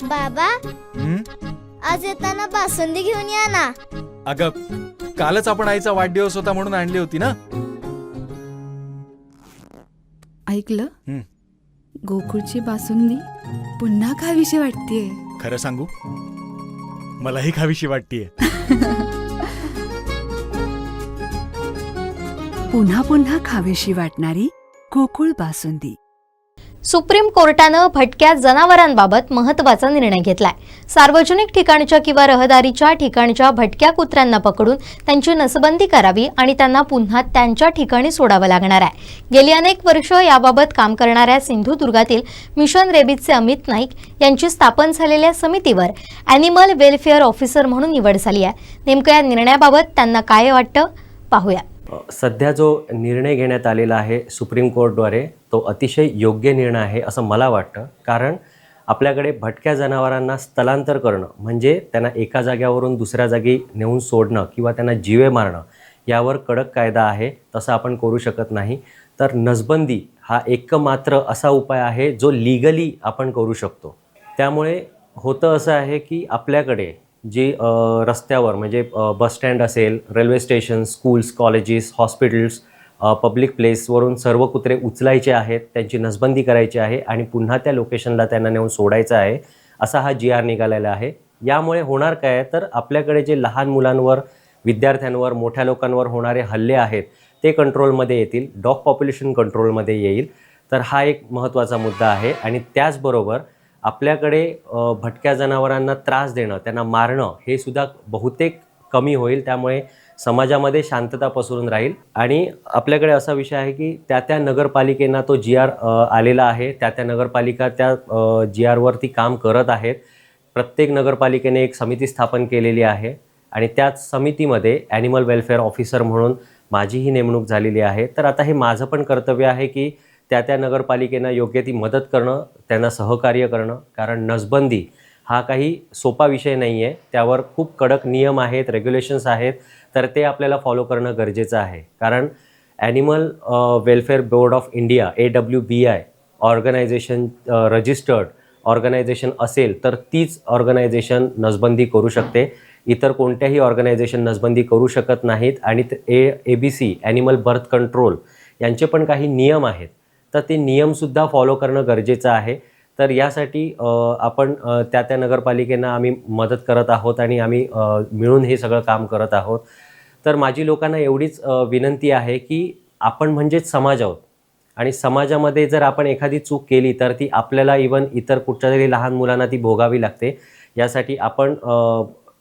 बाबा, आज येताना बासुंदी घेऊन या ना. अगं, कालच आपण आईचा वाढदिवस होता म्हणून आणली होती ना. ऐकलं, गोकुळची बासुंदी पुन्हा खावीशी वाटतेय. खरं सांगू, मलाही खावीशी वाटतेय. पुन्हा पुन्हा खावीशी वाटणारी गोकुळ बासुंदी. सुप्रीम कोर्टानं भटक्या जनावरांबाबत महत्त्वाचा निर्णय घेतलाय. सार्वजनिक ठिकाणच्या किंवा रहदारीच्या ठिकाणच्या भटक्या कुत्र्यांना पकडून त्यांची नसबंदी करावी आणि त्यांना पुन्हा त्यांच्या ठिकाणी सोडावं लागणार आहे. गेली अनेक वर्ष याबाबत काम करणाऱ्या सिंधुदुर्गातील मिशन रेबीजचे अमित नाईक यांची स्थापन झालेल्या समितीवर ॲनिमल वेलफेअर ऑफिसर म्हणून निवड झाली आहे. नेमकं या निर्णयाबाबत त्यांना काय वाटतं पाहूया. सध्या जो निर्णय घेण्यात आलेला आहे सुप्रीम कोर्टद्वारे तो अतिशय योग्य निर्णय आहे असं मला वाटतं. कारण आपल्याकडे भटक्या जनावरांना स्थलांतर करणं म्हणजे त्यांना एका जाग्यावरून दुसऱ्या जागी नेऊन सोडणं किंवा त्यांना जीवे मारणं यावर कडक कायदा आहे. तसं आपण करू शकत नाही. तर नसबंदी हा एकमात्र असा उपाय आहे जो लीगली आपण करू शकतो. त्यामुळे होतं असं आहे की आपल्याकडे जी रस्त्यावर म्हणजे बसस्टँड असेल, railway station, schools, colleges, hospitals, public प्लेसवरून सर्व कुत्रे उचलायचे आहेत, त्यांची नसबंदी करायची आहे आणि पुन्हा त्या लोकेशनला त्यांना नेऊन सोडायचं आहे असा हा GR निघालेला आहे. यामुळे होणार काय तर आपल्याकडे जे लहान मुलांवर, विद्यार्थ्यांवर, मोठ्या लोकांवर होणारे हल्ले आहेत ते कंट्रोलमध्ये येतील, डॉग पॉप्युलेशन कंट्रोलमध्ये येईल. तर हा एक महत्त्वाचा मुद्दा आहे. आणि त्याचबरोबर आपल्याकडे भटक्या जनावरांना त्रास देणं, त्यांना मारणं हे सुद्धा बहुतेक कमी होईल. त्यामुळे समाजामध्ये शांतता पसरून राहील. आणि आपल्याकडे असा विषय आहे की त्या नगरपालिकेना तो GR आलेला आहे. त्या नगरपालिका त्या GRवरती काम करत आहेत. प्रत्येक नगरपालिकेने एक समिती स्थापन केलेली आहे आणि त्याच समितीमध्ये ॲनिमल वेलफेअर ऑफिसर म्हणून माझीही नेमणूक झालेली आहे. तर आता हे माझं पण कर्तव्य आहे की त्या नगरपालिकेनं योग्य ती मदत करणं, त्यांना सहकार्य करणं. कारण नसबंदी हा काही सोपा विषय नाही आहे. त्यावर खूप कडक नियम आहेत, रेग्युलेशन्स आहेत. तर ते आपल्याला फॉलो करणं गरजेचं आहे. कारण animal welfare board of India AWBI organisation registered organisation असेल तर तीच ऑर्गनायझेशन नसबंदी करू शकते. इतर कोणत्याही ऑर्गनायझेशन नसबंदी करू शकत नाहीत. आणि ABC ॲनिमल बर्थ कंट्रोल यांचे पण काही नियम आहेत. तर ते नियमसुद्धा फॉलो करणं गरजेचं आहे. तर यासाठी आपण त्या नगरपालिकेनं आम्ही मदत करत आहोत आणि आम्ही मिळून हे सगळं काम करत आहोत. तर माझी लोकांना एवढीच विनंती आहे की आपण म्हणजेच समाज आहोत आणि समाजामध्ये जर आपण एखादी चूक केली तर ती आपल्याला इवन इतर कुठच्या तरी लहान मुलांना ती भोगावी लागते. यासाठी आपण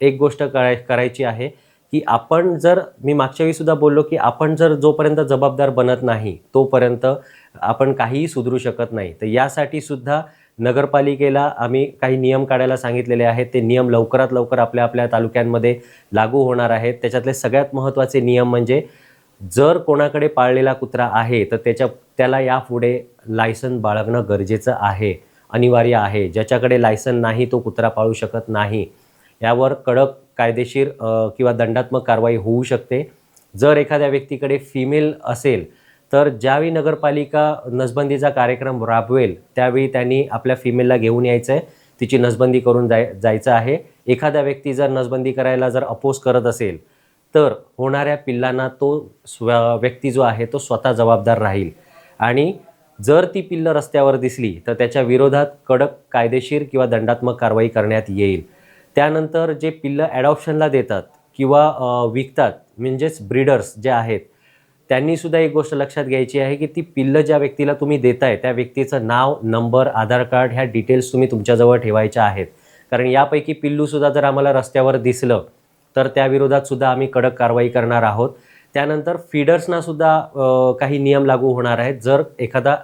एक गोष्ट करायची आहे की आपण जर, मी मागच्या वेळीसुद्धा बोललो की आपण जर जोपर्यंत जबाबदार बनत नाही तोपर्यंत आपण काहीही सुधरू शकत नाही. तर यासाठी सुद्धा नगरपालिकेला आम्ही काही नियम काढायला सांगितलेले आहेत. ते नियम लवकरात लवकर आपल्या आपल्या तालुक्यांमध्ये लागू होणार आहेत. त्याच्यातले सगळ्यात महत्त्वाचे नियम म्हणजे जर कोणाकडे पाळलेला कुत्रा आहे तर त्याला यापुढे लायसन बाळगणं गरजेचं आहे, अनिवार्य आहे. ज्याच्याकडे लायसन नाही तो कुत्रा पाळू शकत नाही. यावर कडक कायदेशीर किंवा दंडात्मक कारवाई होऊ शकते. जर एखाद्या व्यक्तीकडे फिमेल असेल तर ज्यावेळी नगरपालिका नसबंदीचा कार्यक्रम राबवेल त्यावेळी त्यांनी आपल्या फिमेलला घेऊन यायचं आहे, तिची नसबंदी करून जायचं आहे. एखादा व्यक्ती जर नसबंदी करायला जर अपोज करत असेल तर होणाऱ्या पिल्लांना तो व्यक्ती जो आहे तो स्वतः जबाबदार राहील. आणि जर ती पिल्लं रस्त्यावर दिसली तर त्याच्या विरोधात कडक कायदेशीर किंवा दंडात्मक कारवाई करण्यात येईल. त्यानंतर जे पिल्लं ॲडॉप्शनला देतात किंवा विकतात म्हणजेच ब्रीडर्स जे आहेत त्यांनीसुद्धा एक गोष्ट लक्षात घ्यायची आहे की ती पिल्लं ज्या व्यक्तीला तुम्ही देताय त्या व्यक्तीचं नाव, नंबर, आधार कार्ड ह्या डिटेल्स तुम्ही तुमच्याजवळ ठेवायच्या आहेत. कारण यापैकी पिल्लूसुद्धा जर आम्हाला रस्त्यावर दिसलं तर त्या विरोधातसुद्धा आम्ही कडक कारवाई करणार आहोत. त्यानंतर फीडर्सनासुद्धा काही नियम लागू होणार आहेत. जर एखादा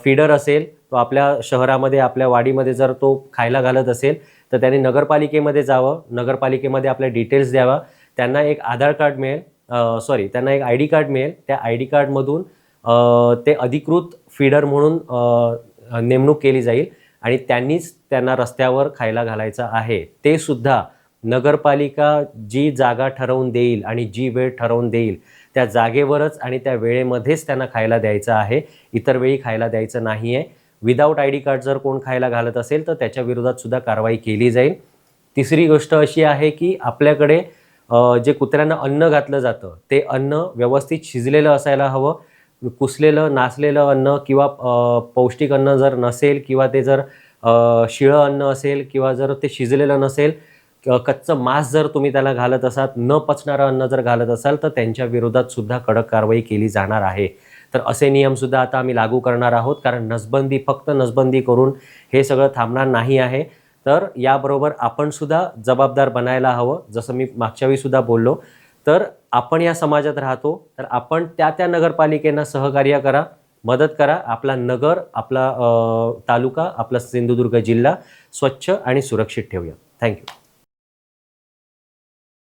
फीडर असेल तो आपल्या शहरामध्ये, आपल्या वाडीमध्ये जर तो खायला घालत असेल तर त्याने नगरपालिकेमध्ये जावं, नगरपालिकेमध्ये आपल्या डिटेल्स द्यावा. त्यांना एक आधार कार्ड मिळेल, त्यांना एक ID कार्ड मिळेल. त्या ID कार्डमधून ते अधिकृत फीडर म्हणून नेमणूक केली जाईल आणि त्यांनीच त्यांना रस्त्यावर खायला घालायचं आहे. ते सुद्धा नगरपालिका जी जागा ठरवून देईल आणि जी वेळ ठरवून देईल त्या जागेवरच आणि त्या वेळेमध्येच त्यांना खायला द्यायचं आहे. इतर वेळी खायला द्यायचं नाही आहे. विदाऊट आय डी कार्ड जर कोण खायला घालत असेल तर त्याच्या विरोधात सुद्धा कारवाई केली जाईल. तिसरी गोष्ट अशी आहे की आपल्याकडे जे कुत्र्यांना अन्न घातलं जातं ते अन्न व्यवस्थित शिजलेलं असायला हवं. कुसलेलं नासलेलं अन्न किंवा पौष्टिक अन्न जर नसेल किंवा ते जर शिळं अन्न असेल किंवा जर ते शिजलेलं नसेल, कच्चं मांस जर तुम्ही त्याला घालत असाल, न पचणारं अन्न जर घालत असाल तर त्यांच्या विरोधात सुद्धा कडक कारवाई केली जाणार आहे. तर असे नियमसुद्धा आता आम्ही लागू करणार आहोत, कारण फक्त नसबंदी करून हे सगळं थांबणार नाही आहे. तर याबरोबर आपण सुद्धा जबाबदार बनायला हवं. जसं मी मागच्या वेळी सुद्धा बोललो, तर आपण या समाजात राहतो तर आपण त्या नगरपालिकेनं सहकार्य करा, मदत करा. आपला नगर, आपला तालुका, आपला सिंधुदुर्ग जिल्हा स्वच्छ आणि सुरक्षित ठेवूया. थँक्यू.